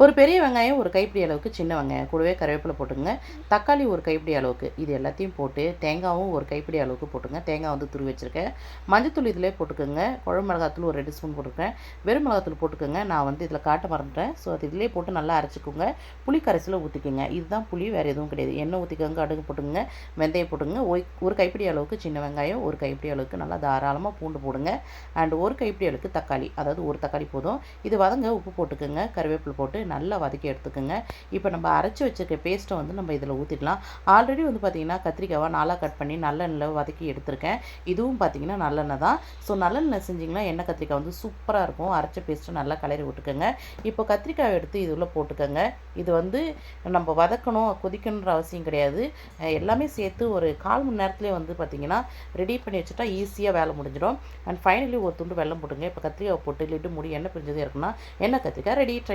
ஒரு பெரிய வெங்காயம் ஒரு கைப்பிடி அளவுக்கு, சின்ன வெங்காயம் கூடவே கருவேப்பிலை போட்டுங்க. தக்காளி ஒரு கைப்பிடி அளவுக்கு, இது எல்லாத்தையும் போட்டு தேங்காயும் ஒரு கைப்பிடி அளவுக்கு போட்டுங்க. தேங்காய் வந்து துருவி வச்சுருக்கேன். மஞ்சத்தூள் இதிலே போட்டுக்கோங்க. குழம்பு மிளகாத்தூள் ஒரு 2 ஸ்பூன் போட்டுருக்கேன். வெறும் மிளகாத்தூள் போட்டுக்கோங்க. நான் வந்து இதில் காட்ட மறந்துட்டேன். ஸோ அது இதிலே போட்டு நல்லா அரைச்சிக்கோங்க. புளி கரைசலை ஊற்றிக்கோங்க. இதுதான் புளி, வேறு எதுவும் கிடையாது. எண்ணெய் ஊற்றிக்கோங்க, கடுகு போட்டுங்க, வெந்தயம் போட்டுங்க. ஒரு கைப்பிடி அளவுக்கு சின்ன வெங்காயம், ஒரு கைப்பிடி அளவுக்கு நல்லா தாராளமாக பூண்டு போடுங்க. அண்ட் ஒரு கைப்பிடி அளவுக்கு தக்காளி, அதாவது ஒரு தக்காளி போதும். இது வதங்க உப்பு போட்டுக்கோங்க, கருவேப்பிலை போட்டு நல்லா வதக்கி எடுத்துக்கோங்க. இப்போ நம்ம அரைச்சி வச்சுருக்க பேஸ்ட்டை வந்து நம்ம இதில் ஊற்றிடலாம். ஆல்ரெடி வந்து பார்த்திங்கன்னா கத்திரிக்காவை நாளாக கட் பண்ணி நல்லெண்ணெயில் வதக்கி எடுத்திருக்கேன். இதுவும் பார்த்திங்கன்னா நல்லெண்ணெய் தான். ஸோ நல்லெண்ணெய் செஞ்சிங்கன்னா எண்ணெய் கத்திரிக்காய் வந்து சூப்பராக இருக்கும். அரைச்ச பேஸ்ட்டை நல்லா கிளறி விட்டுக்கோங்க. இப்போ கத்திரிக்காய் எடுத்து இதில் போட்டுக்கோங்க. இது வந்து நம்ம வதக்கணும், கொதிக்கணுன்ற அவசியம் கிடையாது. எல்லாமே சேர்த்து ஒரு 1/4 மணி நேரத்துலேயே வந்து பார்த்திங்கன்னா ரெடி பண்ணி வச்சுட்டா ஈஸியாக வேலை முடிஞ்சிடும். அண்ட் ஃபைனலி ஒரு துண்டு வெல்லம் போட்டுங்க. இப்போ கத்திரிக்காய் போட்டு லிட்டு மூடி எண்ணெய் பிரிஞ்சது இருக்குன்னா எண்ணெய் கத்திரிக்காய் ரெடி. ட்ரை